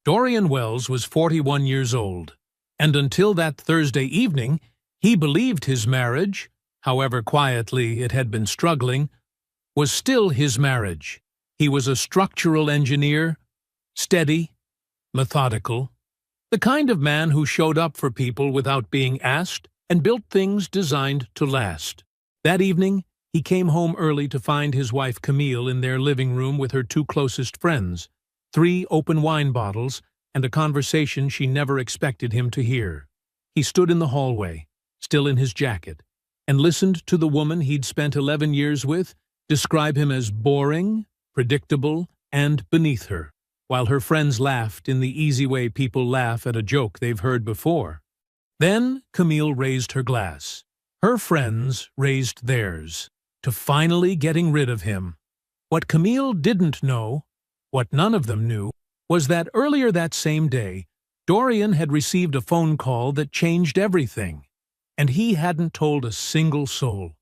Dorian Wells was 41 years old, and until that Thursday evening, he believed his marriage, however quietly it had been struggling, was still his marriage. He was a structural engineer, steady, methodical, the kind of man who showed up for people without being asked and built things designed to last. That evening, he came home early to find his wife Camille in their living room with her two closest friends, 3 open wine bottles, and a conversation she never expected him to hear. He stood in the hallway, still in his jacket, and listened to the woman he'd spent 11 years with describe him as boring, predictable, and beneath her, while her friends laughed in the easy way people laugh at a joke they've heard before. Then Camille raised her glass. Her friends raised theirs, to finally getting rid of him. What Camille didn't know, what none of them knew, was that earlier that same day, Dorian had received a phone call that changed everything, and he hadn't told a single soul.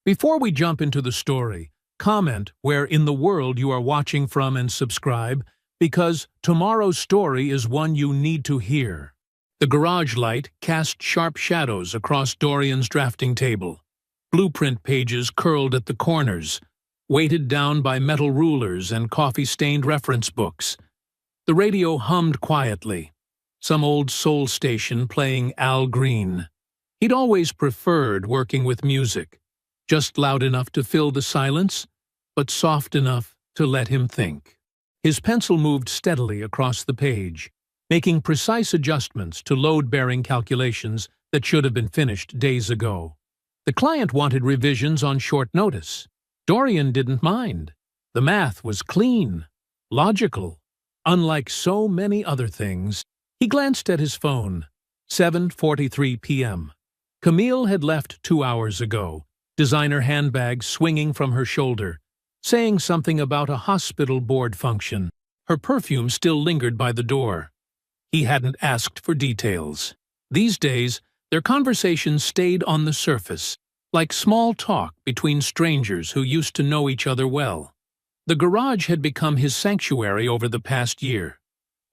Before we jump into the story, comment where in the world you are watching from and subscribe, because tomorrow's story is one you need to hear. The garage light cast sharp shadows across Dorian's drafting table. Blueprint pages curled at the corners, weighted down by metal rulers and coffee-stained reference books. The radio hummed quietly, some old soul station playing Al Green. He'd always preferred working with music, just loud enough to fill the silence, but soft enough to let him think. His pencil moved steadily across the page, making precise adjustments to load-bearing calculations that should have been finished days ago. The client wanted revisions on short notice. Dorian didn't mind. The math was clean, logical. Unlike so many other things, he glanced at his phone. 7:43 p.m. Camille had left 2 hours ago, designer handbag swinging from her shoulder, saying something about a hospital board function. Her perfume still lingered by the door. He hadn't asked for details. These days, their conversations stayed on the surface, like small talk between strangers who used to know each other well. The garage had become his sanctuary over the past year.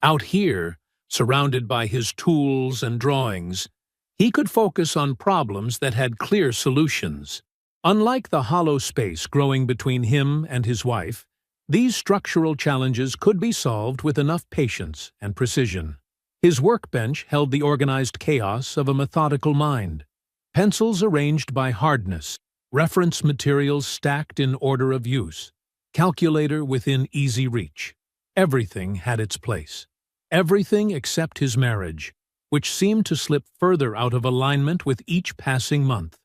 Out here, surrounded by his tools and drawings, he could focus on problems that had clear solutions. Unlike the hollow space growing between him and his wife, these structural challenges could be solved with enough patience and precision. His workbench held the organized chaos of a methodical mind. Pencils arranged by hardness, reference materials stacked in order of use, calculator within easy reach. Everything had its place. Everything except his marriage, which seemed to slip further out of alignment with each passing month.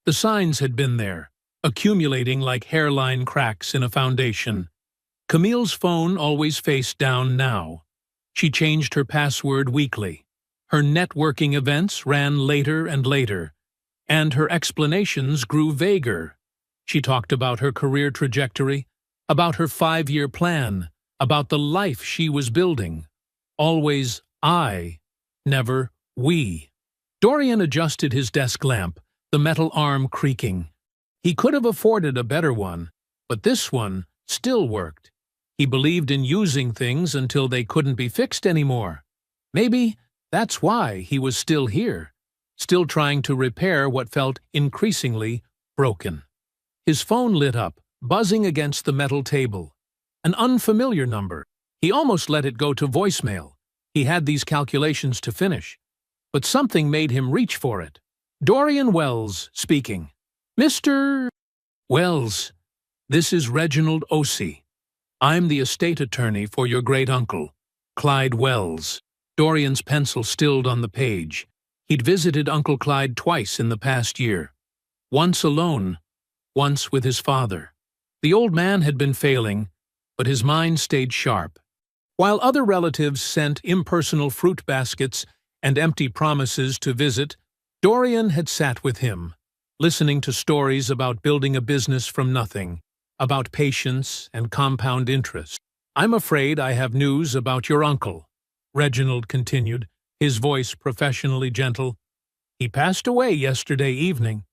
The signs had been there, accumulating like hairline cracks in a foundation. Camille's phone always faced down now. She changed her password weekly. Her networking events ran later and later, and her explanations grew vaguer. She talked about her career trajectory, about her 5-year plan, about the life she was building. Always I, never we. Dorian adjusted his desk lamp, the metal arm creaking. He could have afforded a better one, but this one still worked. He believed in using things until they couldn't be fixed anymore. Maybe that's why he was still here, still trying to repair what felt increasingly broken. His phone lit up, buzzing against the metal table. An unfamiliar number. He almost let it go to voicemail. He had these calculations to finish, but something made him reach for it. Dorian Wells speaking. Mr. Wells, this is Reginald Ossie. I'm the estate attorney for your great-uncle, Clyde Wells. Dorian's pencil stilled on the page. He'd visited Uncle Clyde twice in the past year. Once alone, once with his father. The old man had been failing, but his mind stayed sharp. While other relatives sent impersonal fruit baskets and empty promises to visit, Dorian had sat with him, listening to stories about building a business from nothing, about patience and compound interest. I'm afraid I have news about your uncle, Reginald continued, his voice professionally gentle. He passed away yesterday evening.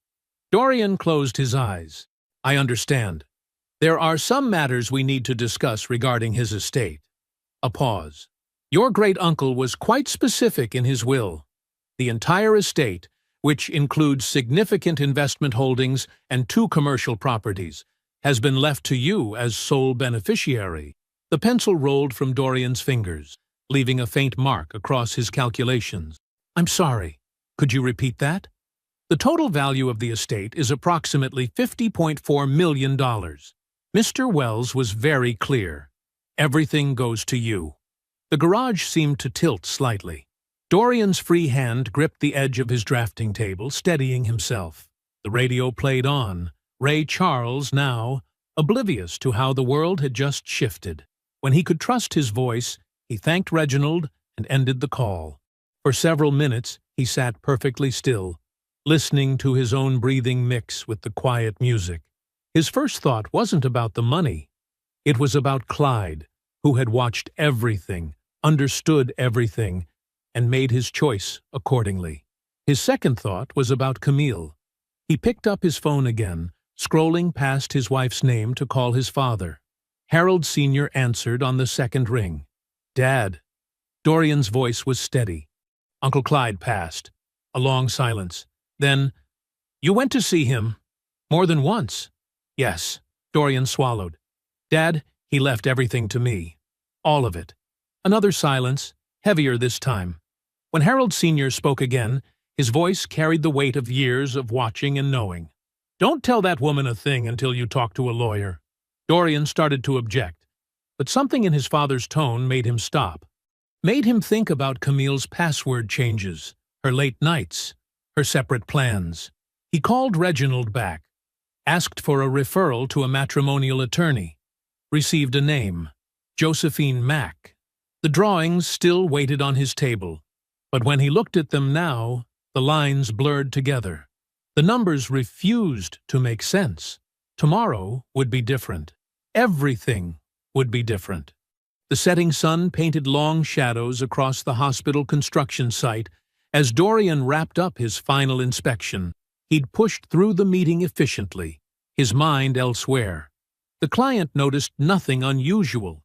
Dorian closed his eyes. I understand. There are some matters we need to discuss regarding his estate. A pause. Your great-uncle was quite specific in his will. The entire estate, which includes significant investment holdings and 2 commercial properties, has been left to you as sole beneficiary. The pencil rolled from Dorian's fingers, leaving a faint mark across his calculations. I'm sorry. Could you repeat that? The total value of the estate is approximately $50.4 million. Mr. Wells was very clear. Everything goes to you. The garage seemed to tilt slightly. Dorian's free hand gripped the edge of his drafting table, steadying himself. The radio played on, Ray Charles now, oblivious to how the world had just shifted. When he could trust his voice, he thanked Reginald and ended the call. For several minutes, he sat perfectly still, listening to his own breathing mix with the quiet music. His first thought wasn't about the money. It was about Clyde, who had watched everything, understood everything, and made his choice accordingly. His second thought was about Camille. He picked up his phone again, scrolling past his wife's name to call his father. Harold Sr. answered on the second ring. Dad. Dorian's voice was steady. Uncle Clyde passed. A long silence. Then, you went to see him? More than once. Yes. Dorian swallowed. Dad, he left everything to me. All of it. Another silence, heavier this time. When Harold Sr. spoke again, his voice carried the weight of years of watching and knowing. Don't tell that woman a thing until you talk to a lawyer. Dorian started to object, but something in his father's tone made him stop. Made him think about Camille's password changes, her late nights, her separate plans. He called Reginald back, asked for a referral to a matrimonial attorney, received a name, Josephine Mack. The drawings still waited on his table, but when he looked at them now, the lines blurred together. The numbers refused to make sense. Tomorrow would be different. Everything would be different. The setting sun painted long shadows across the hospital construction site as Dorian wrapped up his final inspection. He'd pushed through the meeting efficiently, his mind elsewhere. The client noticed nothing unusual,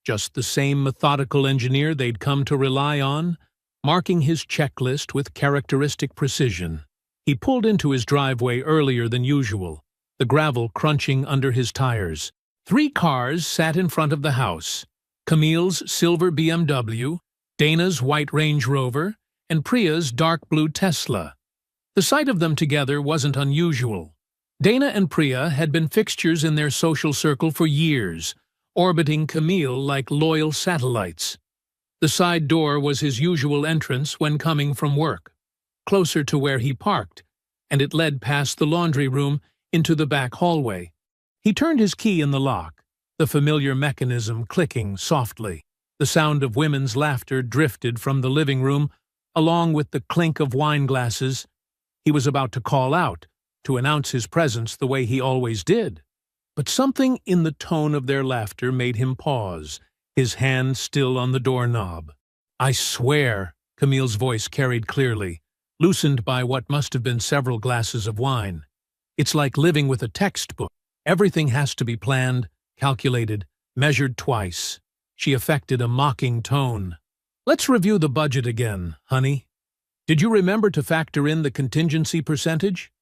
just the same methodical engineer they'd come to rely on, marking his checklist with characteristic precision. He pulled into his driveway earlier than usual, the gravel crunching under his tires. 3 cars sat in front of the house. Camille's silver BMW, Dana's white Range Rover, and Priya's dark blue Tesla. The sight of them together wasn't unusual. Dana and Priya had been fixtures in their social circle for years, orbiting Camille like loyal satellites. The side door was his usual entrance when coming from work, closer to where he parked, and it led past the laundry room into the back hallway. He turned his key in the lock, the familiar mechanism clicking softly. The sound of women's laughter drifted from the living room, along with the clink of wine glasses. He was about to call out, to announce his presence the way he always did. But something in the tone of their laughter made him pause, his hand still on the doorknob. I swear, Camille's voice carried clearly, loosened by what must have been several glasses of wine. It's like living with a textbook. Everything has to be planned, calculated, measured twice. She affected a mocking tone. Let's review the budget again, honey. Did you remember to factor in the contingency percentage?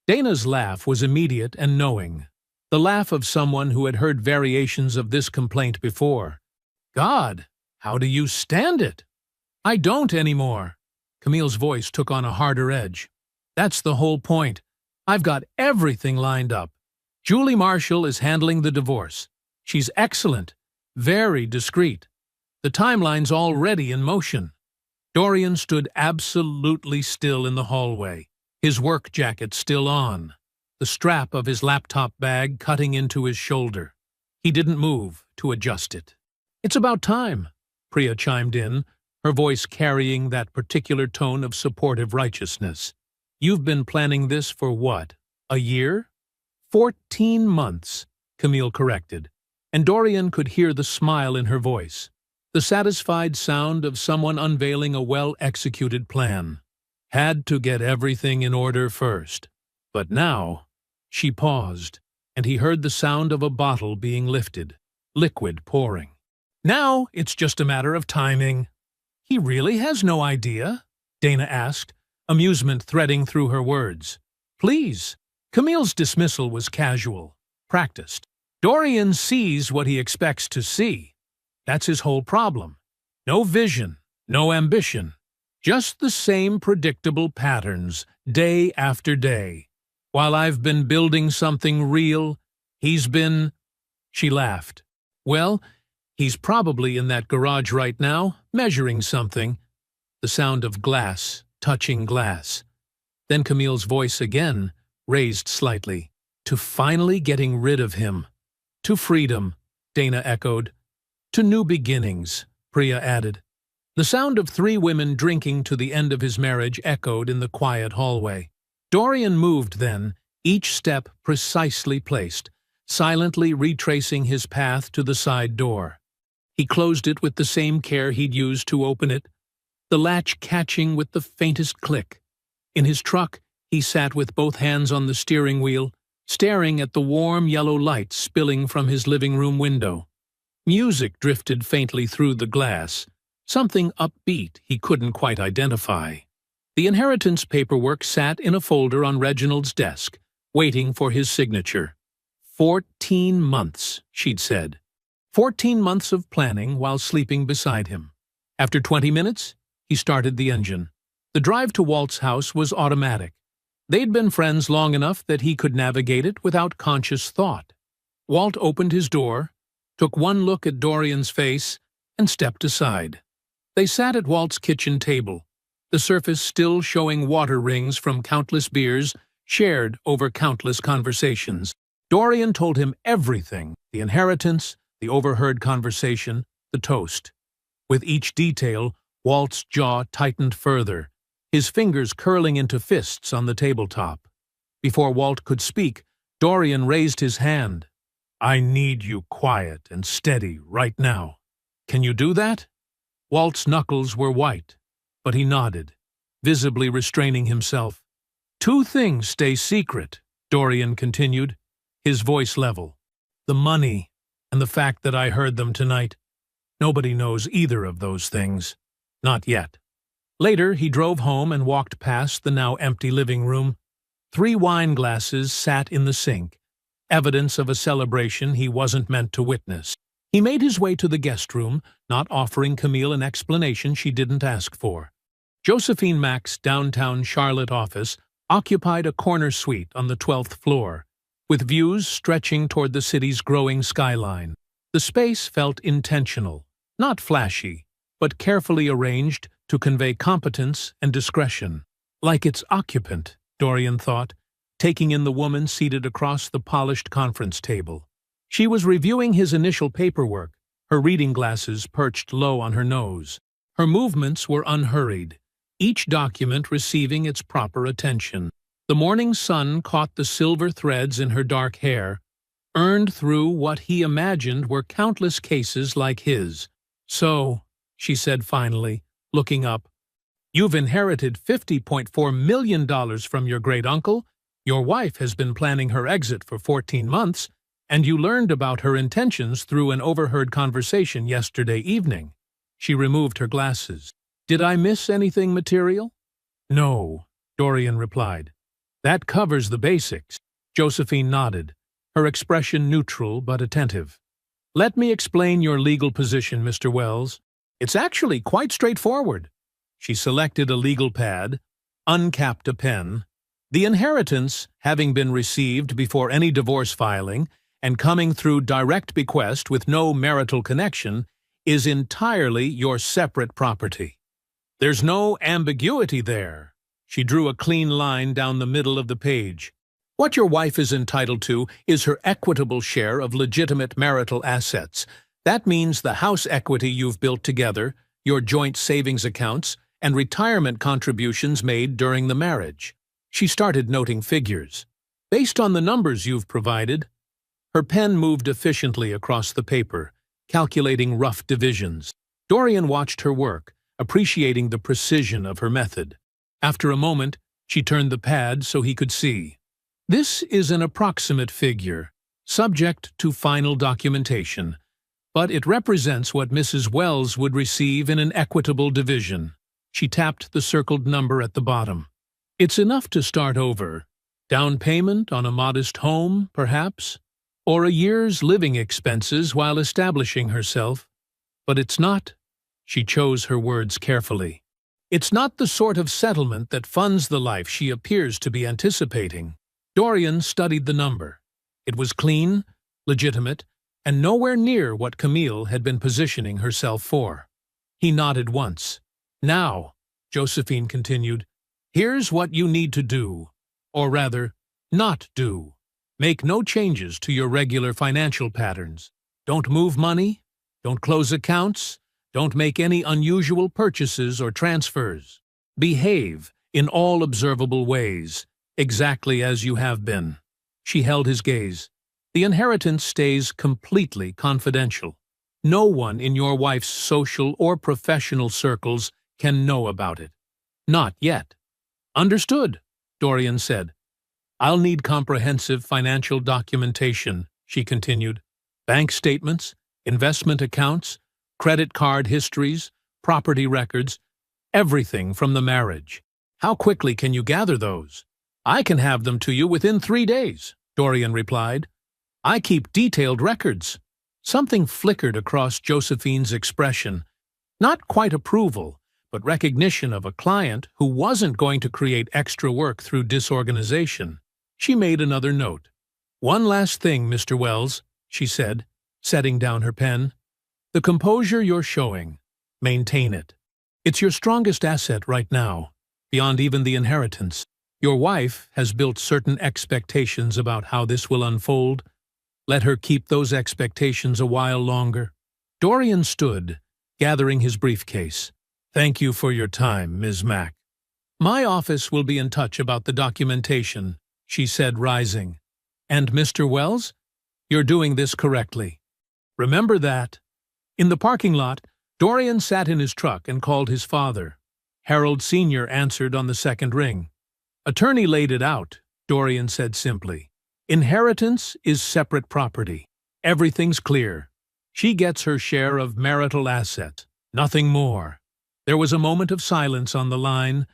Dana's laugh was immediate and knowing, the laugh of someone who had heard variations of this complaint before. God, how do you stand it? I don't anymore. Camille's voice took on a harder edge. That's the whole point. I've got everything lined up. Julie Marshall is handling the divorce. She's excellent, very discreet. The timeline's already in motion. Dorian stood absolutely still in the hallway, his work jacket still on, the strap of his laptop bag cutting into his shoulder. He didn't move to adjust it. It's about time, Priya chimed in, her voice carrying that particular tone of supportive righteousness. You've been planning this for what, a year? 14 months, Camille corrected, and Dorian could hear the smile in her voice, the satisfied sound of someone unveiling a well-executed plan. Had to get everything in order first. But now, she paused, and he heard the sound of a bottle being lifted, liquid pouring. Now it's just a matter of timing. He really has no idea? Dana asked, amusement threading through her words. Please. Camille's dismissal was casual, practiced. Dorian sees what he expects to see. That's his whole problem. No vision, no ambition. Just the same predictable patterns, day after day. While I've been building something real, he's been... She laughed. Well, he's probably in that garage right now, measuring something. The sound of glass, touching glass. Then Camille's voice again, raised slightly. To finally getting rid of him. To freedom, Dana echoed. To new beginnings, Priya added. The sound of 3 women drinking to the end of his marriage echoed in the quiet hallway. Dorian moved then, each step precisely placed, silently retracing his path to the side door. He closed it with the same care he'd used to open it, the latch catching with the faintest click. In his truck, he sat with both hands on the steering wheel, staring at the warm yellow light spilling from his living room window. Music drifted faintly through the glass, something upbeat he couldn't quite identify. The inheritance paperwork sat in a folder on Reginald's desk, waiting for his signature. 14 months, she'd said. 14 months of planning while sleeping beside him. After 20 minutes, he started the engine. The drive to Walt's house was automatic. They'd been friends long enough that he could navigate it without conscious thought. Walt opened his door, took one look at Dorian's face, and stepped aside. They sat at Walt's kitchen table, the surface still showing water rings from countless beers shared over countless conversations. Dorian told him everything, the inheritance, the overheard conversation, the toast. With each detail, Walt's jaw tightened further, his fingers curling into fists on the tabletop. Before Walt could speak, Dorian raised his hand. I need you quiet and steady right now. Can you do that? Walt's knuckles were white, but he nodded, visibly restraining himself. 2 things stay secret, Dorian continued, his voice level. The money and the fact that I heard them tonight. Nobody knows either of those things. Not yet. Later, he drove home and walked past the now empty living room. 3 wine glasses sat in the sink, evidence of a celebration he wasn't meant to witness. He made his way to the guest room, not offering Camille an explanation she didn't ask for. Josephine Mack's downtown Charlotte office occupied a corner suite on the 12th floor, with views stretching toward the city's growing skyline. The space felt intentional, not flashy, but carefully arranged to convey competence and discretion. Like its occupant, Dorian thought, taking in the woman seated across the polished conference table. She was reviewing his initial paperwork, her reading glasses perched low on her nose. Her movements were unhurried, each document receiving its proper attention. The morning sun caught the silver threads in her dark hair, earned through what he imagined were countless cases like his. So, she said finally, looking up, you've inherited $50.4 million from your great-uncle, your wife has been planning her exit for 14 months, and you learned about her intentions through an overheard conversation yesterday evening. She removed her glasses. Did I miss anything material? No, Dorian replied. That covers the basics. Josephine nodded, her expression neutral but attentive. Let me explain your legal position, Mr. Wells. It's actually quite straightforward. She selected a legal pad, uncapped a pen. The inheritance, having been received before any divorce filing and coming through direct bequest with no marital connection, is entirely your separate property. There's no ambiguity there. She drew a clean line down the middle of the page. What your wife is entitled to is her equitable share of legitimate marital assets. That means the house equity you've built together, your joint savings accounts, and retirement contributions made during the marriage. She started noting figures. Based on the numbers you've provided, her pen moved efficiently across the paper, calculating rough divisions. Dorian watched her work, appreciating the precision of her method. After a moment, she turned the pad so he could see. This is an approximate figure, subject to final documentation. but it represents what Mrs. Wells would receive in an equitable division. She tapped the circled number at the bottom. It's enough to start over. Down payment on a modest home, perhaps, or a year's living expenses while establishing herself. But it's not. She chose her words carefully. It's not the sort of settlement that funds the life she appears to be anticipating. Dorian studied the number. It was clean, legitimate, and nowhere near what Camille had been positioning herself for. He nodded once. Now, Josephine continued, here's what you need to do, or rather, not do. Make no changes to your regular financial patterns. Don't move money, don't close accounts, don't make any unusual purchases or transfers. Behave in all observable ways, exactly as you have been. She held his gaze. The inheritance stays completely confidential. No one in your wife's social or professional circles can know about it. Not yet. Understood, Dorian said. I'll need comprehensive financial documentation, she continued. Bank statements, investment accounts, credit card histories, property records, everything from the marriage. How quickly can you gather those? I can have them to you within 3 days, Dorian replied. I keep detailed records. Something flickered across Josephine's expression. Not quite approval, but recognition of a client who wasn't going to create extra work through disorganization. She made another note. One last thing, Mr. Wells, she said, setting down her pen. The composure you're showing, maintain it. It's your strongest asset right now, beyond even the inheritance. Your wife has built certain expectations about how this will unfold. Let her keep those expectations a while longer. Dorian stood, gathering his briefcase. Thank you for your time, Ms. Mack. My office will be in touch about the documentation, she said, rising. And Mr. Wells, you're doing this correctly. Remember that. In the parking lot, Dorian sat in his truck and called his father. Harold Sr. answered on the second ring. Attorney laid it out, Dorian said simply. Inheritance is separate property. Everything's clear. She gets her share of marital assets, nothing more. There was a moment of silence on the line,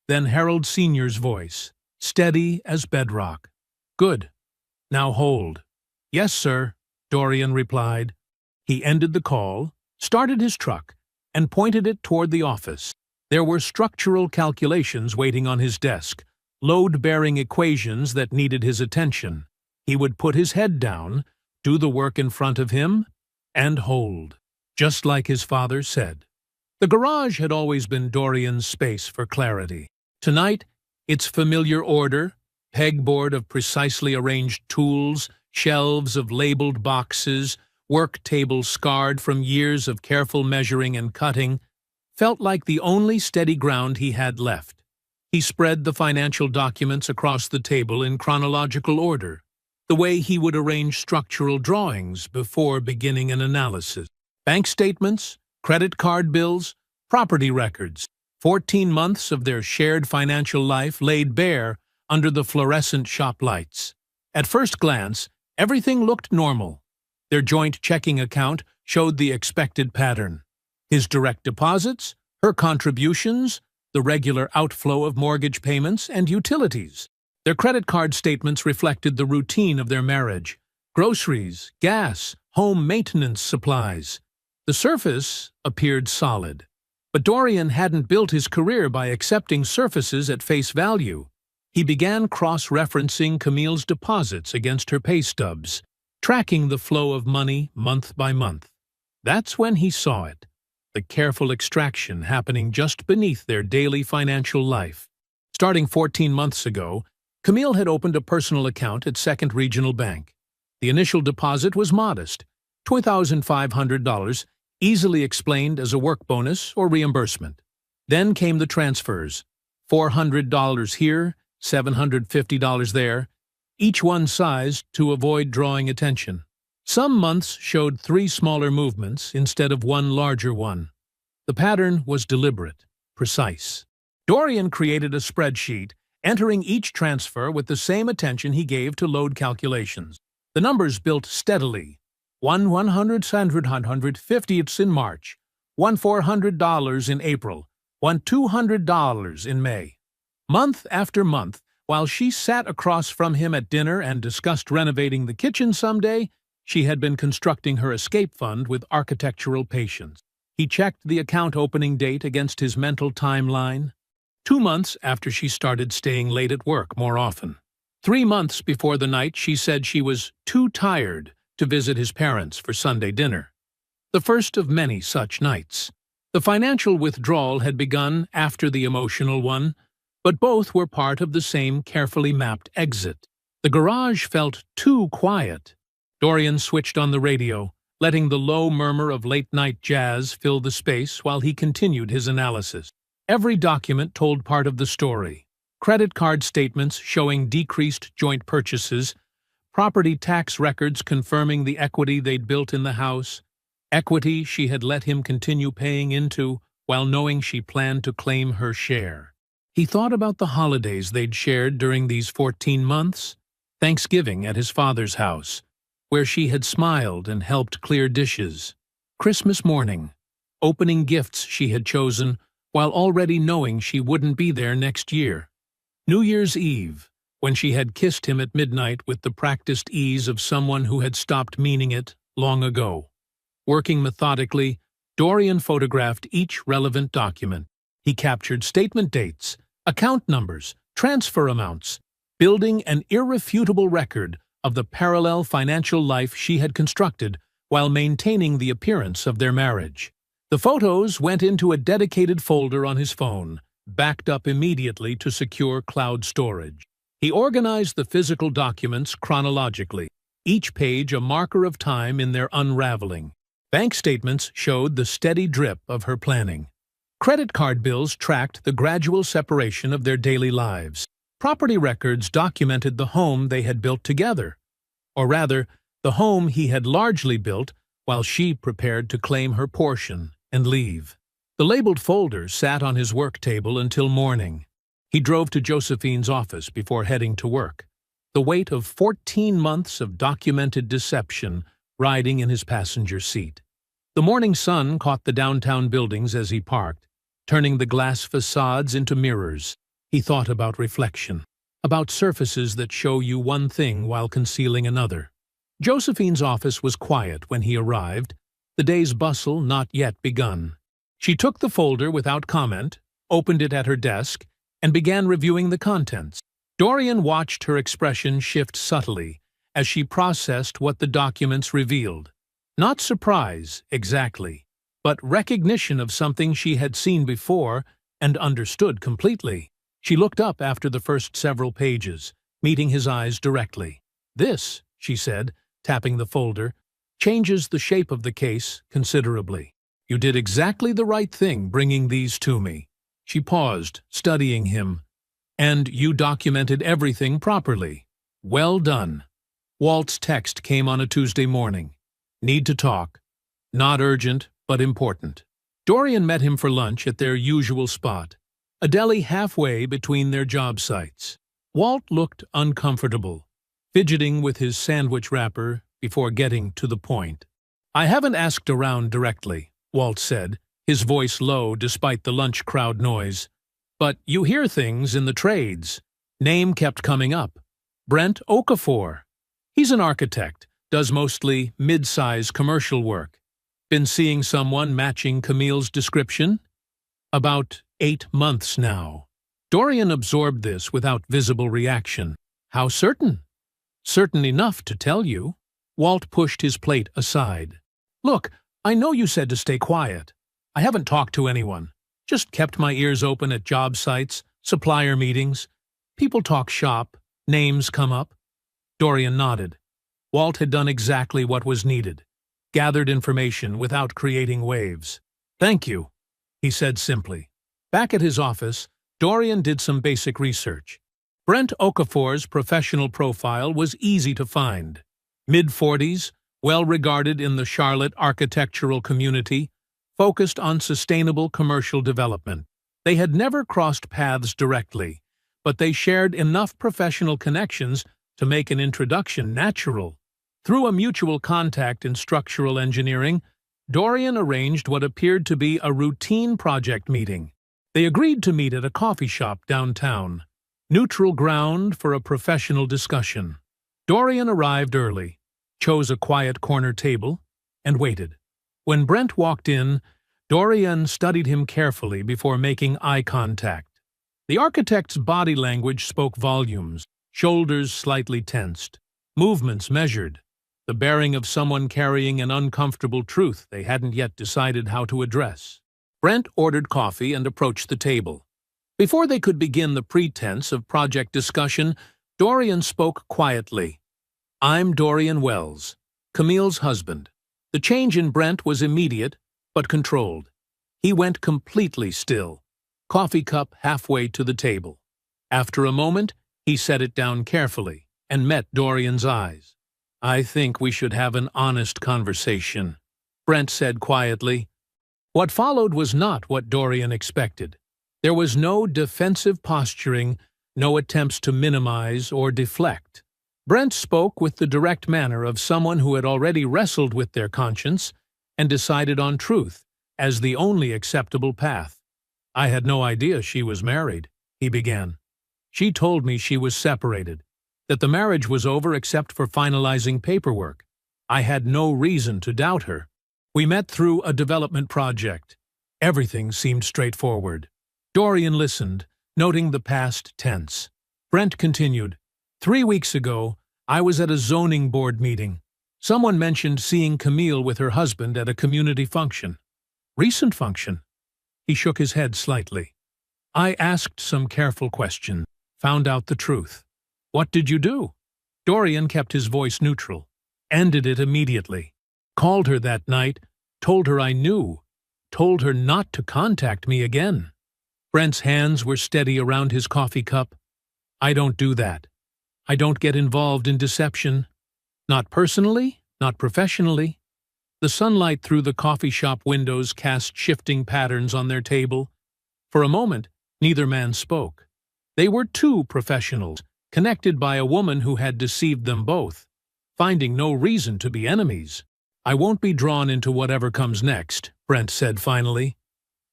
then Harold Sr.'s voice, steady as bedrock. Good. Now hold. Yes, sir, Dorian replied. He ended the call, started his truck, and pointed it toward the office. There were structural calculations waiting on his desk, load-bearing equations that needed his attention. He would put his head down, do the work in front of him, and hold, just like his father said. The garage had always been Dorian's space for clarity. Tonight, its familiar order, pegboard of precisely arranged tools, shelves of labeled boxes, work tables scarred from years of careful measuring and cutting, felt like the only steady ground he had left. He spread the financial documents across the table in chronological order, the way he would arrange structural drawings before beginning an analysis. Bank statements, credit card bills, property records, 14 months of their shared financial life laid bare under the fluorescent shop lights. At first glance, everything looked normal. Their joint checking account showed the expected pattern. His direct deposits, her contributions, the regular outflow of mortgage payments and utilities. Their credit card statements reflected the routine of their marriage. Groceries, gas, home maintenance supplies. The surface appeared solid. But Dorian hadn't built his career by accepting surfaces at face value. He began cross-referencing Camille's deposits against her pay stubs, tracking the flow of money month by month. That's when he saw it, the careful extraction happening just beneath their daily financial life. Starting 14 months ago, Camille had opened a personal account at Second Regional Bank. The initial deposit was modest, $2,500, easily explained as a work bonus or reimbursement. Then came the transfers, $400 here, $750 there, each one sized to avoid drawing attention. Some months showed 3 smaller movements instead of 1 larger one. The pattern was deliberate, precise. Dorian created a spreadsheet, entering each transfer with the same attention he gave to load calculations. The numbers built steadily, one $150 in March, one $400 in April, one $200 in May. Month after month, while she sat across from him at dinner and discussed renovating the kitchen someday, she had been constructing her escape fund with architectural patience. He checked the account opening date against his mental timeline. 2 months after she started staying late at work more often. 3 months before the night she said she was too tired to visit his parents for Sunday dinner. The first of many such nights. The financial withdrawal had begun after the emotional one, but both were part of the same carefully mapped exit. The garage felt too quiet. Dorian switched on the radio, letting the low murmur of late-night jazz fill the space while he continued his analysis. Every document told part of the story. Credit card statements showing decreased joint purchases, property tax records confirming the equity they'd built in the house, equity she had let him continue paying into while knowing she planned to claim her share. He thought about the holidays they'd shared during these 14 months, Thanksgiving at his father's house, where she had smiled and helped clear dishes, Christmas morning, opening gifts she had chosen while already knowing she wouldn't be there next year, New Year's Eve, when she had kissed him at midnight with the practiced ease of someone who had stopped meaning it long ago. Working methodically, Dorian photographed each relevant document. He captured statement dates, account numbers, transfer amounts, building an irrefutable record of the parallel financial life she had constructed while maintaining the appearance of their marriage. The photos went into a dedicated folder on his phone, backed up immediately to secure cloud storage. He organized the physical documents chronologically, each page a marker of time in their unraveling. Bank statements showed the steady drip of her planning. Credit card bills tracked the gradual separation of their daily lives. Property records documented the home they had built together, or rather, the home he had largely built while she prepared to claim her portion and leave. The labeled folder sat on his work table until morning. He drove to Josephine's office before heading to work, the weight of 14 months of documented deception riding in his passenger seat. The morning sun caught the downtown buildings as he parked, turning the glass facades into mirrors. He thought about reflection, about surfaces that show you one thing while concealing another. Josephine's office was quiet when he arrived, the day's bustle not yet begun. She took the folder without comment, opened it at her desk, and began reviewing the contents. Dorian watched her expression shift subtly as she processed what the documents revealed. Not surprise, exactly, but recognition of something she had seen before and understood completely. She looked up after the first several pages, meeting his eyes directly. "This," she said, tapping the folder, "changes the shape of the case considerably. You did exactly the right thing bringing these to me." She paused, studying him. "And you documented everything properly. Well done." Walt's text came on a Tuesday morning. "Need to talk. Not urgent, but important." Dorian met him for lunch at their usual spot, a deli halfway between their job sites. Walt looked uncomfortable, fidgeting with his sandwich wrapper before getting to the point. "I haven't asked around directly," Walt said, his voice low despite the lunch crowd noise. "But you hear things in the trades." Name kept coming up. Brent Okafor. He's an architect, does mostly mid-size commercial work. Been seeing someone matching Camille's description? About 8 months now. Dorian absorbed this without visible reaction. "How certain?" "Certain enough to tell you." Walt pushed his plate aside. "Look, I know you said to stay quiet. I haven't talked to anyone. Just kept my ears open at job sites, supplier meetings. People talk shop, names come up." Dorian nodded. Walt had done exactly what was needed. Gathered information without creating waves. "Thank you," he said simply. Back at his office, Dorian did some basic research. Brent Okafor's professional profile was easy to find. Mid-40s, well-regarded in the Charlotte architectural community, focused on sustainable commercial development. They had never crossed paths directly, but they shared enough professional connections to make an introduction natural. Through a mutual contact in structural engineering, Dorian arranged what appeared to be a routine project meeting. They agreed to meet at a coffee shop downtown, neutral ground for a professional discussion. Dorian arrived early, chose a quiet corner table, and waited. When Brent walked in, Dorian studied him carefully before making eye contact. The architect's body language spoke volumes, shoulders slightly tensed, movements measured, the bearing of someone carrying an uncomfortable truth they hadn't yet decided how to address. Brent ordered coffee and approached the table. Before they could begin the pretense of project discussion, Dorian spoke quietly. "I'm Dorian Wells, Camille's husband." The change in Brent was immediate, but controlled. He went completely still, coffee cup halfway to the table. After a moment, he set it down carefully and met Dorian's eyes. "I think we should have an honest conversation," Brent said quietly. What followed was not what Dorian expected. There was no defensive posturing, no attempts to minimize or deflect. Brent spoke with the direct manner of someone who had already wrestled with their conscience and decided on truth as the only acceptable path. "I had no idea she was married," he began. "She told me she was separated, that the marriage was over except for finalizing paperwork. I had no reason to doubt her. We met through a development project. Everything seemed straightforward." Dorian listened, noting the past tense. Brent continued, "3 weeks ago, I was at a zoning board meeting. Someone mentioned seeing Camille with her husband at a community function." "Recent function?" He shook his head slightly. "I asked some careful questions, found out the truth." "What did you do?" Dorian kept his voice neutral. "Ended it immediately. Called her that night, told her I knew, told her not to contact me again." Brent's hands were steady around his coffee cup. "I don't do that. I don't get involved in deception. Not personally, not professionally." The sunlight through the coffee shop windows cast shifting patterns on their table. For a moment, neither man spoke. They were two professionals, connected by a woman who had deceived them both, finding no reason to be enemies. "I won't be drawn into whatever comes next," Brent said finally.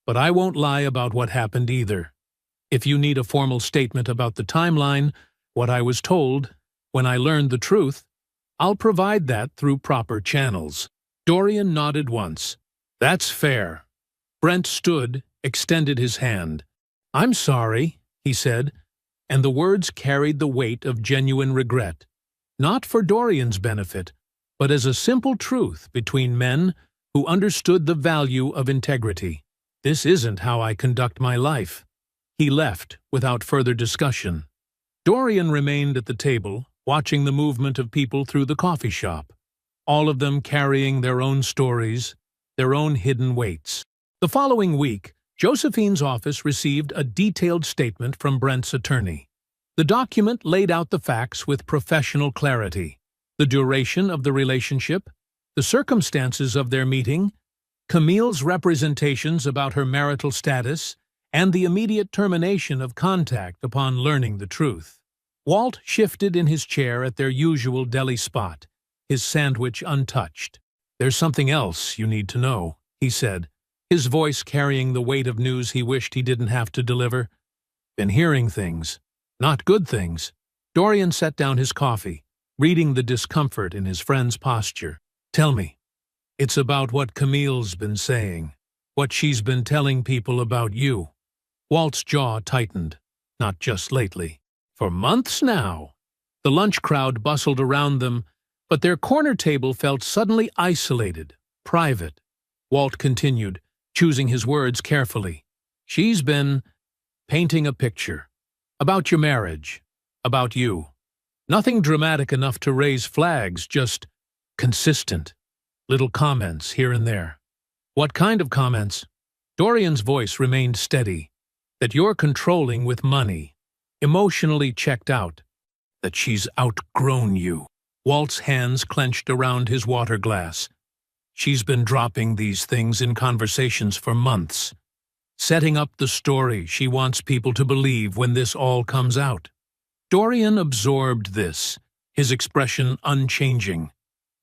"But I won't lie about what happened either. If you need a formal statement about the timeline, what I was told, when I learned the truth, I'll provide that through proper channels." Dorian nodded once. "That's fair." Brent stood, extended his hand. "I'm sorry," he said, and the words carried the weight of genuine regret, not for Dorian's benefit, but as a simple truth between men who understood the value of integrity. "This isn't how I conduct my life." He left without further discussion. Dorian remained at the table, watching the movement of people through the coffee shop, all of them carrying their own stories, their own hidden weights. The following week, Josephine's office received a detailed statement from Brent's attorney. The document laid out the facts with professional clarity: the duration of the relationship, the circumstances of their meeting, Camille's representations about her marital status, and the immediate termination of contact upon learning the truth. Walt shifted in his chair at their usual deli spot, his sandwich untouched. "There's something else you need to know," he said, his voice carrying the weight of news he wished he didn't have to deliver. "Been hearing things. Not good things." Dorian set down his coffee, reading the discomfort in his friend's posture. "Tell me." "It's about what Camille's been saying, what she's been telling people about you." Walt's jaw tightened. "Not just lately. For months now." The lunch crowd bustled around them, but their corner table felt suddenly isolated, private. Walt continued, choosing his words carefully. "She's been painting a picture. About your marriage. About you. Nothing dramatic enough to raise flags, just consistent. Little comments here and there." "What kind of comments?" Dorian's voice remained steady. "That you're controlling with money. Emotionally checked out. That she's outgrown you." Walt's hands clenched around his water glass. "She's been dropping these things in conversations for months, setting up the story she wants people to believe when this all comes out." Dorian absorbed this, his expression unchanging.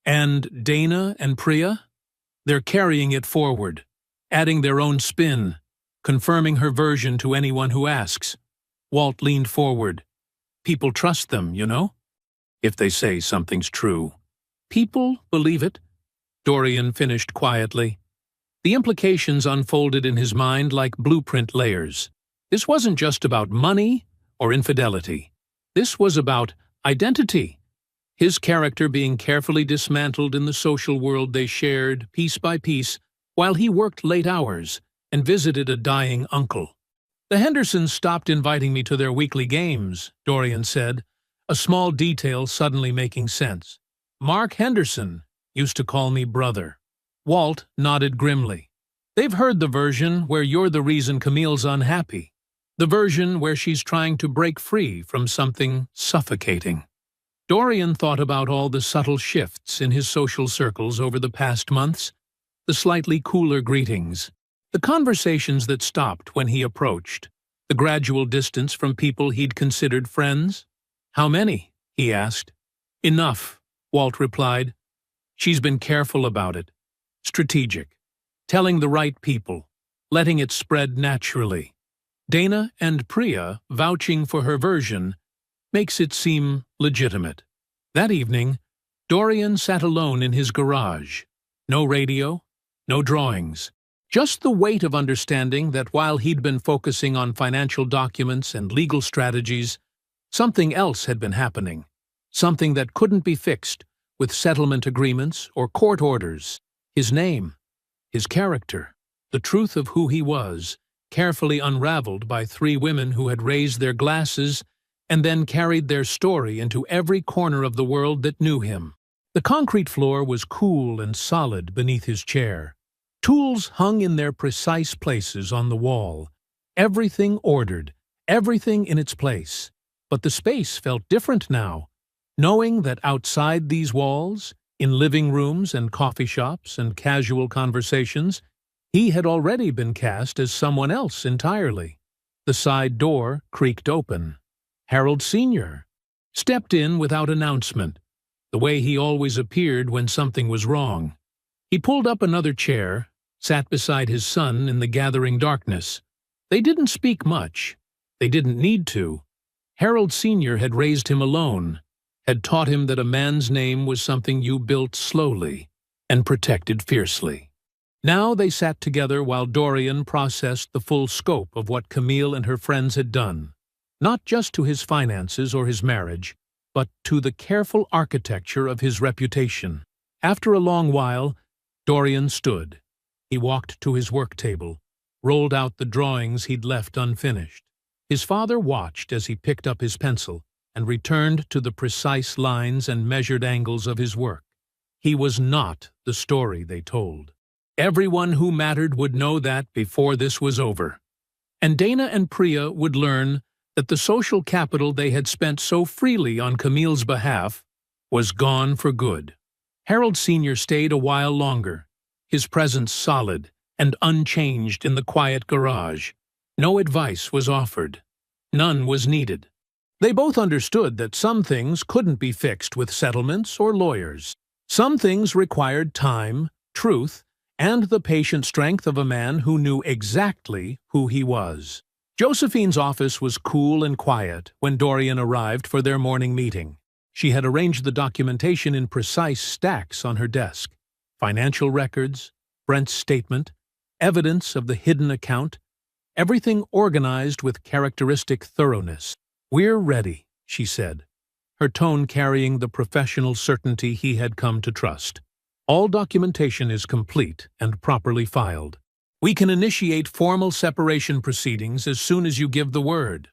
And Dana and Priya? They're carrying it forward, adding their own spin, confirming her version to anyone who asks. Walt leaned forward. People trust them, you know? If they say something's true. People believe it, Dorian finished quietly. The implications unfolded in his mind like blueprint layers. This wasn't just about money or infidelity. This was about identity. His character being carefully dismantled in the social world they shared, piece by piece, while he worked late hours and visited a dying uncle. The Hendersons stopped inviting me to their weekly games, Dorian said, a small detail suddenly making sense. Mark Henderson used to call me brother. Walt nodded grimly. They've heard the version where you're the reason Camille's unhappy. The version where she's trying to break free from something suffocating. Dorian thought about all the subtle shifts in his social circles over the past months, the slightly cooler greetings, the conversations that stopped when he approached, the gradual distance from people he'd considered friends. How many? He asked. Enough, Walt replied. She's been careful about it. Strategic. Telling the right people. Letting it spread naturally. Dana and Priya vouching for her version makes it seem legitimate. That evening, Dorian sat alone in his garage. No radio, no drawings. Just the weight of understanding that while he'd been focusing on financial documents and legal strategies, something else had been happening. Something that couldn't be fixed with settlement agreements or court orders. His name, his character, the truth of who he was, carefully unraveled by three women who had raised their glasses and then carried their story into every corner of the world that knew him. The concrete floor was cool and solid beneath his chair. Tools hung in their precise places on the wall. Everything ordered, everything in its place. But the space felt different now, knowing that outside these walls, in living rooms and coffee shops and casual conversations, he had already been cast as someone else entirely. The side door creaked open. Harold Sr. stepped in without announcement, the way he always appeared when something was wrong. He pulled up another chair, sat beside his son in the gathering darkness. They didn't speak much. They didn't need to. Harold Sr. had raised him alone, had taught him that a man's name was something you built slowly and protected fiercely. Now they sat together while Dorian processed the full scope of what Camille and her friends had done, not just to his finances or his marriage, but to the careful architecture of his reputation. After a long while, Dorian stood. He walked to his work table, rolled out the drawings he'd left unfinished. His father watched as he picked up his pencil and returned to the precise lines and measured angles of his work. He was not the story they told. Everyone who mattered would know that before this was over. And Dana and Priya would learn that the social capital they had spent so freely on Camille's behalf was gone for good. Harold Sr. stayed a while longer, his presence solid and unchanged in the quiet garage. No advice was offered. None was needed. They both understood that some things couldn't be fixed with settlements or lawyers. Some things required time, truth, and the patient strength of a man who knew exactly who he was. Josephine's office was cool and quiet when Dorian arrived for their morning meeting. She had arranged the documentation in precise stacks on her desk. Financial records, Brent's statement, evidence of the hidden account, everything organized with characteristic thoroughness. "We're ready," she said, her tone carrying the professional certainty he had come to trust. "All documentation is complete and properly filed. We can initiate formal separation proceedings as soon as you give the word."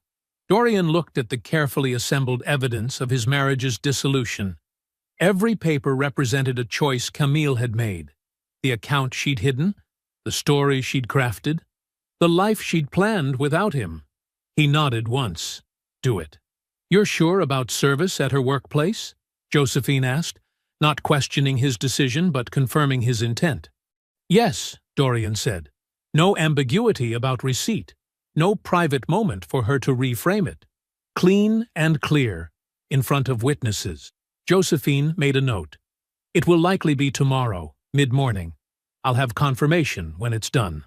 Dorian looked at the carefully assembled evidence of his marriage's dissolution. Every paper represented a choice Camille had made. The account she'd hidden, the story she'd crafted, the life she'd planned without him. He nodded once. "Do it." "You're sure about service at her workplace?" Josephine asked, not questioning his decision but confirming his intent. "Yes," Dorian said. "No ambiguity about receipt. No private moment for her to reframe it. Clean and clear, in front of witnesses." Josephine made a note. It will likely be tomorrow, mid-morning. I'll have confirmation when it's done.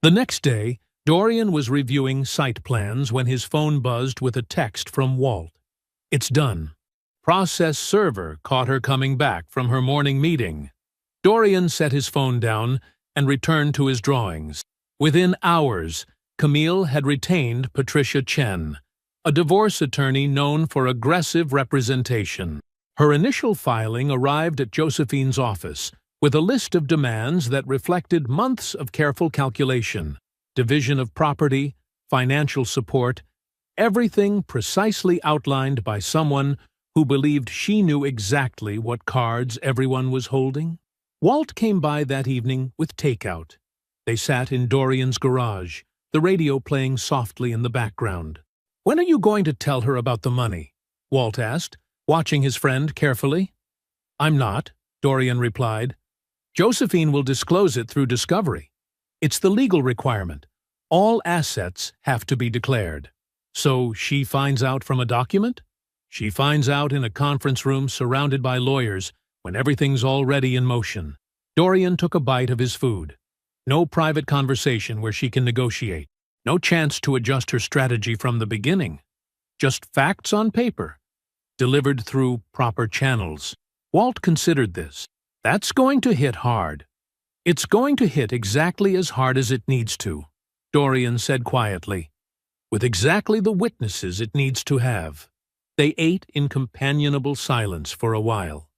The next day, Dorian was reviewing site plans when his phone buzzed with a text from Walt. It's done. Process server caught her coming back from her morning meeting. Dorian set his phone down and returned to his drawings. Within hours, Camille had retained Patricia Chen, a divorce attorney known for aggressive representation. Her initial filing arrived at Josephine's office with a list of demands that reflected months of careful calculation, division of property, financial support, everything precisely outlined by someone who believed she knew exactly what cards everyone was holding. Walt came by that evening with takeout. They sat in Dorian's garage, the radio playing softly in the background. "When are you going to tell her about the money?" Walt asked, watching his friend carefully. "I'm not," Dorian replied. "Josephine will disclose it through discovery. It's the legal requirement. All assets have to be declared." "So she finds out from a document?" "She finds out in a conference room surrounded by lawyers when everything's already in motion." Dorian took a bite of his food. No private conversation where she can negotiate. No chance to adjust her strategy from the beginning. Just facts on paper, delivered through proper channels. Walt considered this. That's going to hit hard. "It's going to hit exactly as hard as it needs to," Dorian said quietly, "with exactly the witnesses it needs to have." They ate in companionable silence for a while.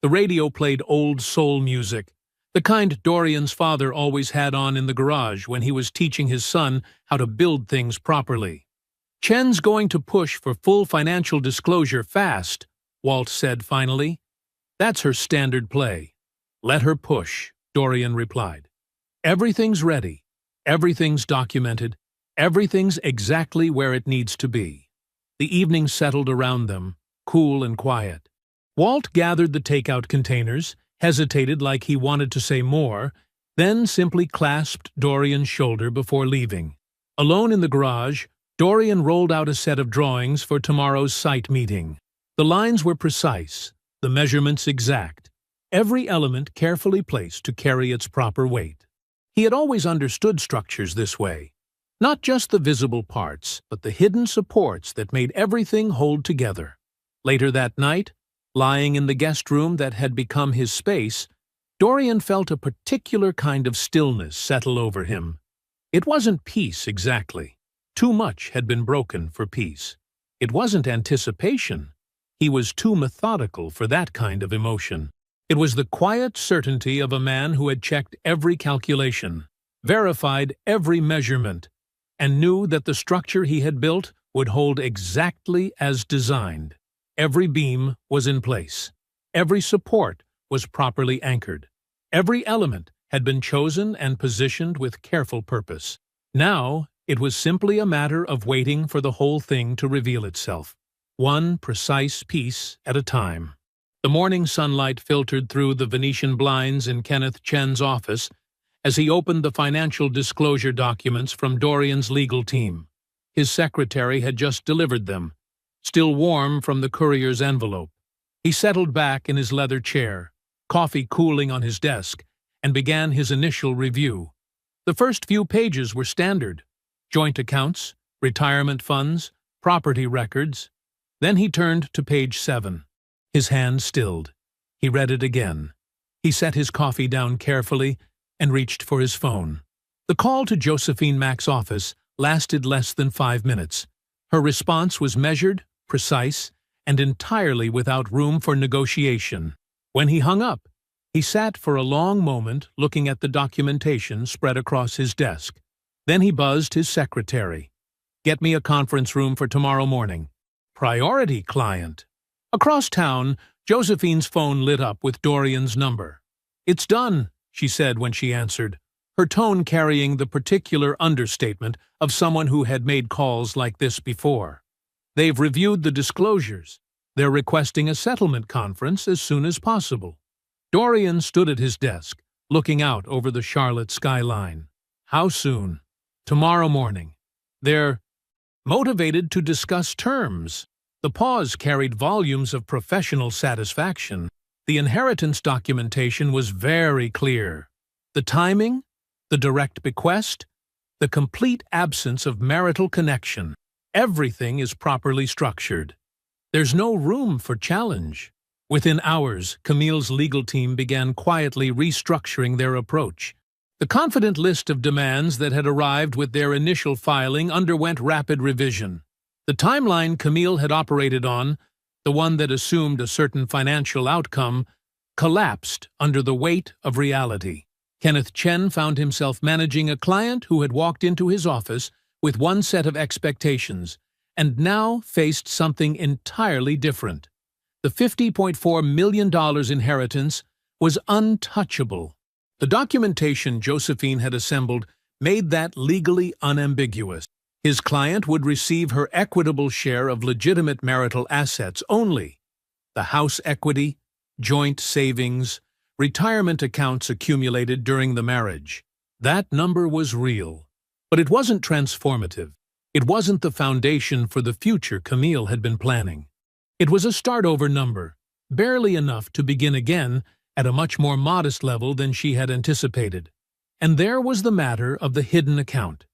The radio played old soul music, the kind Dorian's father always had on in the garage when he was teaching his son how to build things properly. "Chen's going to push for full financial disclosure fast," Walt said finally. "That's her standard play." "Let her push," Dorian replied. "Everything's ready. Everything's documented. Everything's exactly where it needs to be." The evening settled around them, cool and quiet. Walt gathered the takeout containers, hesitated like he wanted to say more, then simply clasped Dorian's shoulder before leaving. Alone in the garage, Dorian rolled out a set of drawings for tomorrow's site meeting. The lines were precise, the measurements exact, every element carefully placed to carry its proper weight. He had always understood structures this way. Not just the visible parts, but the hidden supports that made everything hold together. Later that night, lying in the guest room that had become his space, Dorian felt a particular kind of stillness settle over him. It wasn't peace exactly. Too much had been broken for peace. It wasn't anticipation. He was too methodical for that kind of emotion. It was the quiet certainty of a man who had checked every calculation, verified every measurement, and knew that the structure he had built would hold exactly as designed. Every beam was in place. Every support was properly anchored. Every element had been chosen and positioned with careful purpose. Now, it was simply a matter of waiting for the whole thing to reveal itself, one precise piece at a time. The morning sunlight filtered through the Venetian blinds in Kenneth Chen's office as he opened the financial disclosure documents from Dorian's legal team. His secretary had just delivered them, still warm from the courier's envelope. He settled back in his leather chair, coffee cooling on his desk, and began his initial review. The first few pages were standard: joint accounts, retirement funds, property records. Then he turned to page 7. His hand stilled. He read it again. He set his coffee down carefully and reached for his phone. The call to Josephine Mack's office lasted less than 5 minutes. Her response was measured, precise, and entirely without room for negotiation. When he hung up, he sat for a long moment looking at the documentation spread across his desk. Then he buzzed his secretary. "Get me a conference room for tomorrow morning. Priority client." Across town, Josephine's phone lit up with Dorian's number. "It's done," she said when she answered, her tone carrying the particular understatement of someone who had made calls like this before. "They've reviewed the disclosures. They're requesting a settlement conference as soon as possible." Dorian stood at his desk, looking out over the Charlotte skyline. "How soon?" "Tomorrow morning. They're motivated to discuss terms." The pause carried volumes of professional satisfaction. The inheritance documentation was very clear. The timing, the direct bequest, the complete absence of marital connection. Everything is properly structured. There's no room for challenge. Within hours, Camille's legal team began quietly restructuring their approach. The confident list of demands that had arrived with their initial filing underwent rapid revision. The timeline Camille had operated on, the one that assumed a certain financial outcome, collapsed under the weight of reality. Kenneth Chen found himself managing a client who had walked into his office with one set of expectations and now faced something entirely different. The $50.4 million inheritance was untouchable. The documentation Josephine had assembled made that legally unambiguous. His client would receive her equitable share of legitimate marital assets only: the house equity, joint savings, retirement accounts accumulated during the marriage. That number was real, but it wasn't transformative. It wasn't the foundation for the future Camille had been planning. It was a start-over number, barely enough to begin again at a much more modest level than she had anticipated. And there was the matter of the hidden account.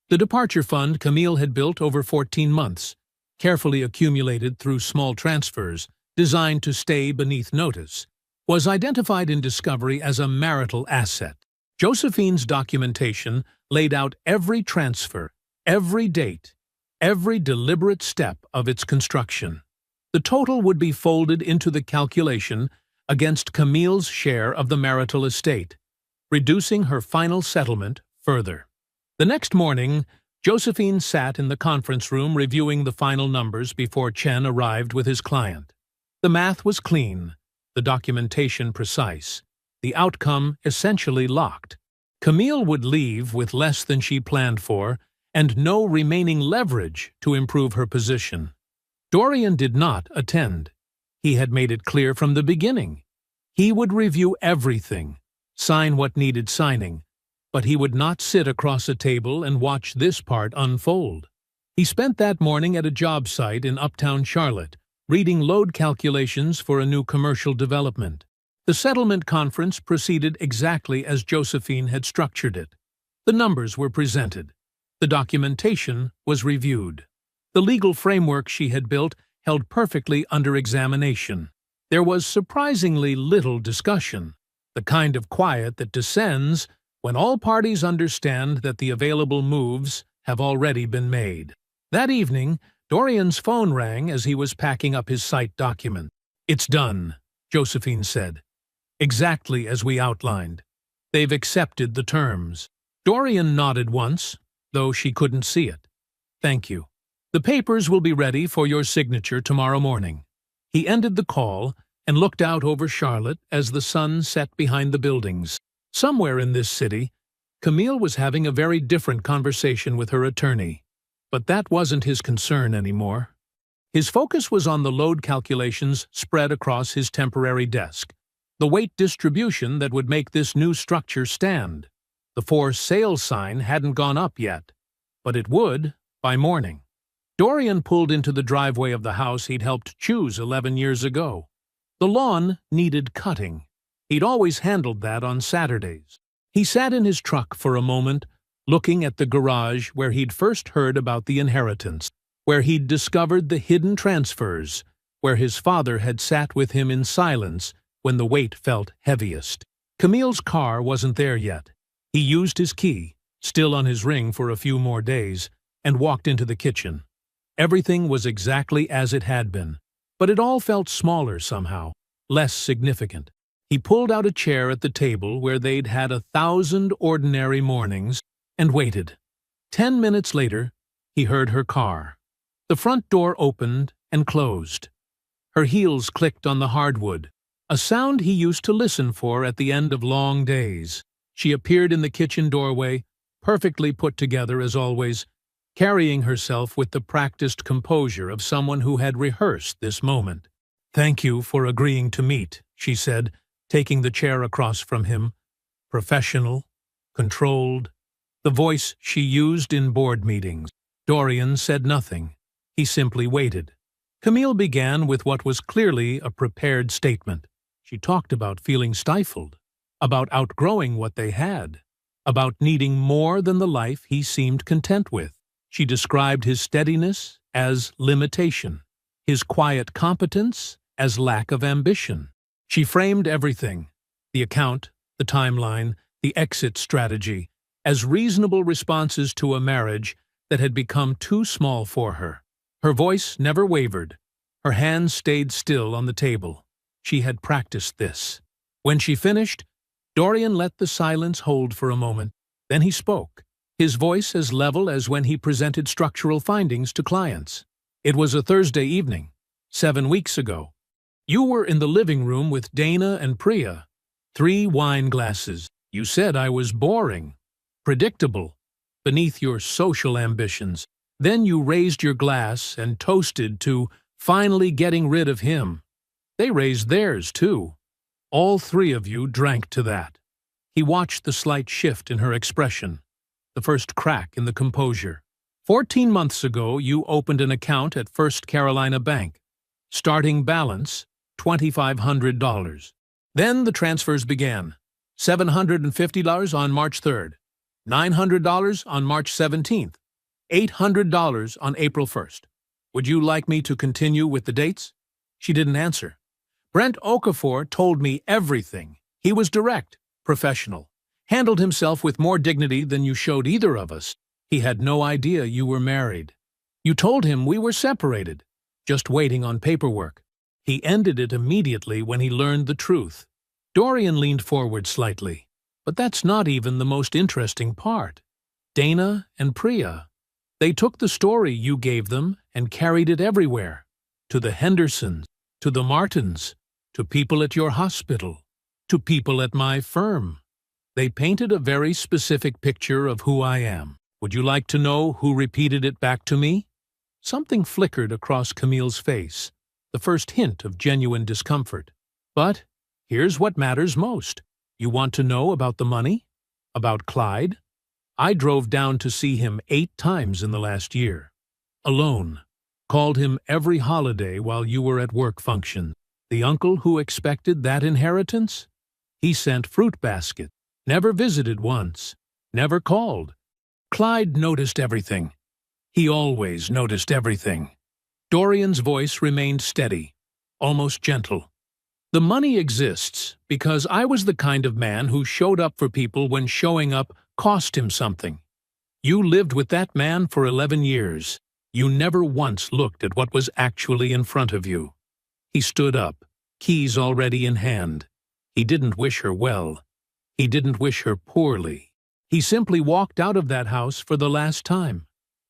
The departure fund Camille had built over 14 months, carefully accumulated through small transfers, designed to stay beneath notice, was identified in discovery as a marital asset. Josephine's documentation laid out every transfer, every date, every deliberate step of its construction. The total would be folded into the calculation against Camille's share of the marital estate, reducing her final settlement further. The next morning, Josephine sat in the conference room reviewing the final numbers before Chen arrived with his client. The math was clean, the documentation precise, the outcome essentially locked. Camille would leave with less than she planned for and no remaining leverage to improve her position. Dorian did not attend. He had made it clear from the beginning. He would review everything, sign what needed signing, but he would not sit across a table and watch this part unfold. He spent that morning at a job site in uptown Charlotte, reading load calculations for a new commercial development. The settlement conference proceeded exactly as Josephine had structured it. The numbers were presented. The documentation was reviewed. The legal framework she had built held perfectly under examination. There was surprisingly little discussion, the kind of quiet that descends when all parties understand that the available moves have already been made. That evening, Dorian's phone rang as he was packing up his site document. "It's done," Josephine said. "Exactly as we outlined. They've accepted the terms." Dorian nodded once, though she couldn't see it. "Thank you. The papers will be ready for your signature tomorrow morning." He ended the call and looked out over Charlotte as the sun set behind the buildings. Somewhere in this city, Camille was having a very different conversation with her attorney. But that wasn't his concern anymore. His focus was on the load calculations spread across his temporary desk, the weight distribution that would make this new structure stand. The for sale sign hadn't gone up yet, but it would by morning. Dorian pulled into the driveway of the house he'd helped choose 11 years ago. The lawn needed cutting. He'd always handled that on Saturdays. He sat in his truck for a moment, looking at the garage where he'd first heard about the inheritance, where he'd discovered the hidden transfers, where his father had sat with him in silence when the weight felt heaviest. Camille's car wasn't there yet. He used his key, still on his ring for a few more days, and walked into the kitchen. Everything was exactly as it had been, but it all felt smaller somehow, less significant. He pulled out a chair at the table where they'd had 1,000 ordinary mornings and waited. 10 minutes later, he heard her car. The front door opened and closed. Her heels clicked on the hardwood, a sound he used to listen for at the end of long days. She appeared in the kitchen doorway, perfectly put together as always, carrying herself with the practiced composure of someone who had rehearsed this moment. "Thank you for agreeing to meet," she said, taking the chair across from him. Professional, controlled, the voice she used in board meetings. Dorian said nothing. He simply waited. Camille began with what was clearly a prepared statement. She talked about feeling stifled, about outgrowing what they had, about needing more than the life he seemed content with. She described his steadiness as limitation, his quiet competence as lack of ambition. She framed everything, the account, the timeline, the exit strategy, as reasonable responses to a marriage that had become too small for her. Her voice never wavered. Her hands stayed still on the table. She had practiced this. When she finished, Dorian let the silence hold for a moment. Then he spoke, his voice as level as when he presented structural findings to clients. It was a Thursday evening, 7 weeks ago. You were in the living room with Dana and Priya. 3 wine glasses. You said I was boring, predictable, beneath your social ambitions. Then you raised your glass and toasted to finally getting rid of him. They raised theirs, too. All 3 of you drank to that. He watched the slight shift in her expression, the first crack in the composure. 14 months ago, you opened an account at First Carolina Bank. Starting balance, $2,500. Then the transfers began. $750 on March 3rd, $900 on March 17th, $800 on April 1st. Would you like me to continue with the dates? She didn't answer. Brent Okafor told me everything. He was direct, professional, handled himself with more dignity than you showed either of us. He had no idea you were married. You told him we were separated, just waiting on paperwork. He ended it immediately when he learned the truth. Dorian leaned forward slightly. But that's not even the most interesting part. Dana and Priya. They took the story you gave them and carried it everywhere. To the Hendersons, to the Martins, to people at your hospital, to people at my firm. They painted a very specific picture of who I am. Would you like to know who repeated it back to me? Something flickered across Camille's face, the first hint of genuine discomfort. But here's what matters most. You want to know about the money? About Clyde? I drove down to see him 8 times in the last year. Alone. Called him every holiday while you were at work function. The uncle who expected that inheritance? He sent fruit basket. Never visited once. Never called. Clyde noticed everything. He always noticed everything. Dorian's voice remained steady, almost gentle. The money exists because I was the kind of man who showed up for people when showing up cost him something. You lived with that man for 11 years. You never once looked at what was actually in front of you. He stood up, keys already in hand. He didn't wish her well. He didn't wish her poorly. He simply walked out of that house for the last time,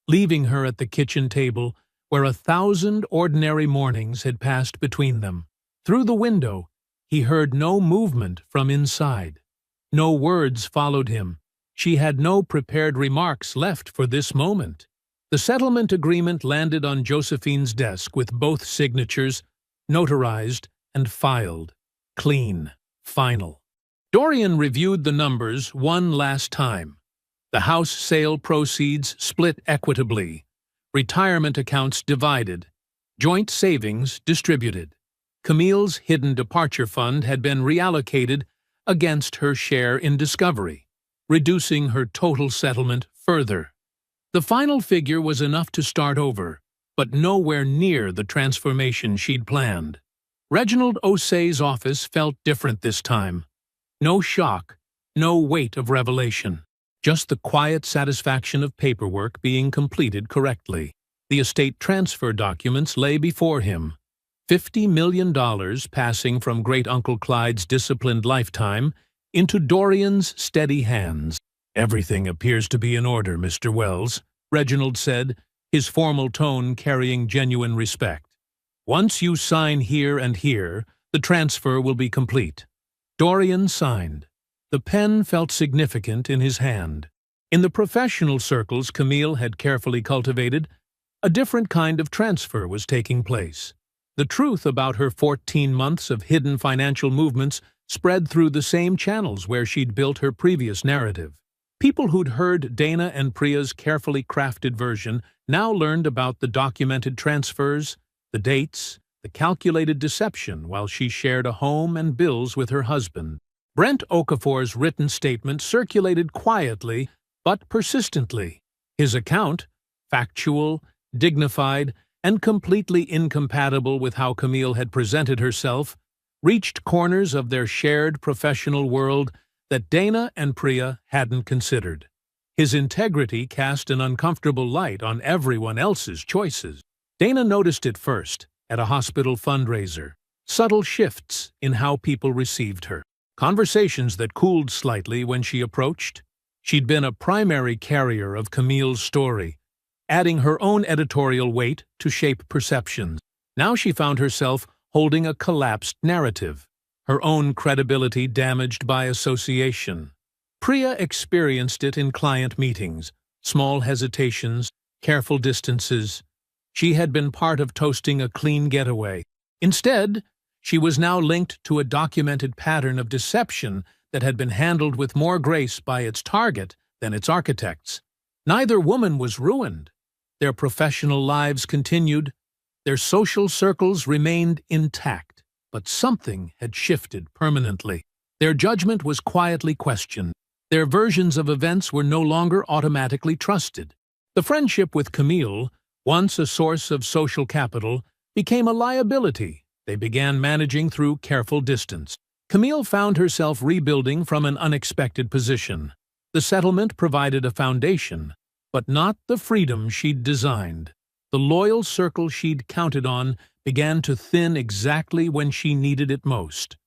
leaving her at the kitchen table where 1,000 ordinary mornings had passed between them. Through the window, he heard no movement from inside. No words followed him. She had no prepared remarks left for this moment. The settlement agreement landed on Josephine's desk with both signatures, notarized and filed. Clean. Final. Dorian reviewed the numbers one last time. The house sale proceeds split equitably. Retirement accounts divided. Joint savings distributed. Camille's hidden departure fund had been reallocated against her share in Discovery, reducing her total settlement further. The final figure was enough to start over, but nowhere near the transformation she'd planned. Reginald Osei's office felt different this time. No shock, no weight of revelation. Just the quiet satisfaction of paperwork being completed correctly. The estate transfer documents lay before him. $50 million passing from Great-Uncle Clyde's disciplined lifetime into Dorian's steady hands. "Everything appears to be in order, Mr. Wells," Reginald said, his formal tone carrying genuine respect. "Once you sign here and here, the transfer will be complete." Dorian signed. The pen felt significant in his hand. In the professional circles Camille had carefully cultivated, a different kind of transfer was taking place. The truth about her 14 months of hidden financial movements spread through the same channels where she'd built her previous narrative. People who'd heard Dana and Priya's carefully crafted version now learned about the documented transfers, the dates, the calculated deception while she shared a home and bills with her husband. Brent Okafor's written statement circulated quietly but persistently. His account, factual, dignified, and completely incompatible with how Camille had presented herself, reached corners of their shared professional world that Dana and Priya hadn't considered. His integrity cast an uncomfortable light on everyone else's choices. Dana noticed it first, at a hospital fundraiser. Subtle shifts in how people received her. Conversations that cooled slightly when she approached. She'd been a primary carrier of Camille's story, adding her own editorial weight to shape perceptions. Now she found herself holding a collapsed narrative, her own credibility damaged by association. Priya experienced it in client meetings, small hesitations, careful distances. She had been part of toasting a clean getaway. Instead, she was now linked to a documented pattern of deception that had been handled with more grace by its target than its architects. Neither woman was ruined. Their professional lives continued. Their social circles remained intact, but something had shifted permanently. Their judgment was quietly questioned. Their versions of events were no longer automatically trusted. The friendship with Camille, once a source of social capital, became a liability they began managing through careful distance. Camille found herself rebuilding from an unexpected position. The settlement provided a foundation, but not the freedom she'd designed. The loyal circle she'd counted on began to thin exactly when she needed it most.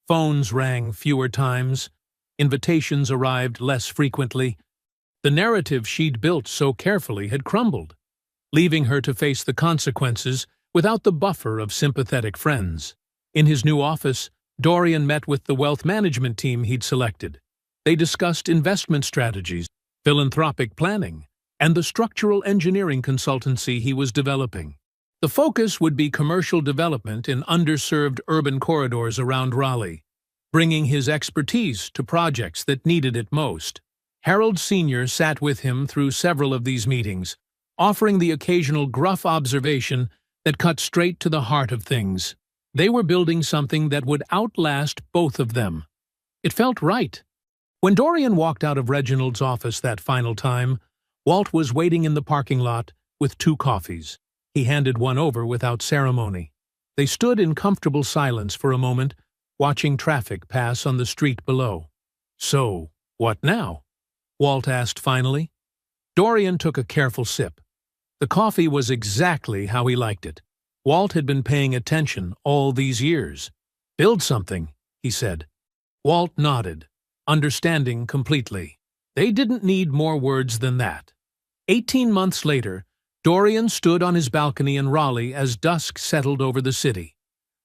Phones rang fewer times. Invitations arrived less frequently. The narrative she'd built so carefully had crumbled, leaving her to face the consequences without the buffer of sympathetic friends. In his new office, Dorian met with the wealth management team he'd selected. They discussed investment strategies, philanthropic planning, and the structural engineering consultancy he was developing. The focus would be commercial development in underserved urban corridors around Raleigh, bringing his expertise to projects that needed it most. Harold Sr. sat with him through several of these meetings, offering the occasional gruff observation that cut straight to the heart of things. They were building something that would outlast both of them. It felt right. When Dorian walked out of Reginald's office that final time, Walt was waiting in the parking lot with 2 coffees. He handed one over without ceremony. They stood in comfortable silence for a moment, watching traffic pass on the street below. "So, what now?" Walt asked finally. Dorian took a careful sip. The coffee was exactly how he liked it. Walt had been paying attention all these years. "Build something," he said. Walt nodded, understanding completely. They didn't need more words than that. 18 months later, Dorian stood on his balcony in Raleigh as dusk settled over the city.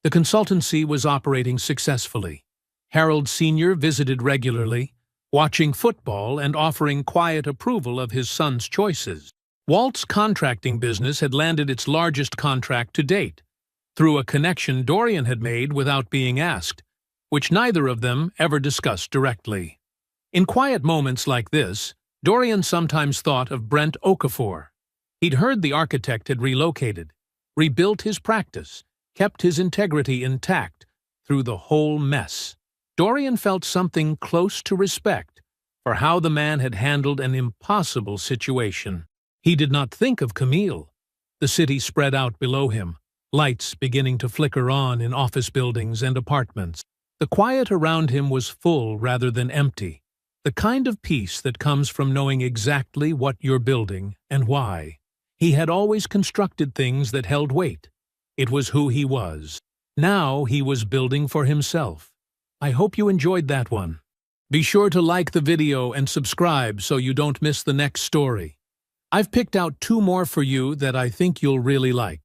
The consultancy was operating successfully. Harold Sr. visited regularly, watching football and offering quiet approval of his son's choices. Walt's contracting business had landed its largest contract to date, through a connection Dorian had made without being asked, which neither of them ever discussed directly. In quiet moments like this, Dorian sometimes thought of Brent Okafor. He'd heard the architect had relocated, rebuilt his practice, kept his integrity intact through the whole mess. Dorian felt something close to respect for how the man had handled an impossible situation. He did not think of Camille. The city spread out below him, lights beginning to flicker on in office buildings and apartments. The quiet around him was full rather than empty, the kind of peace that comes from knowing exactly what you're building and why. He had always constructed things that held weight. It was who he was. Now he was building for himself. I hope you enjoyed that one. Be sure to like the video and subscribe so you don't miss the next story. I've picked out 2 more for you that I think you'll really like.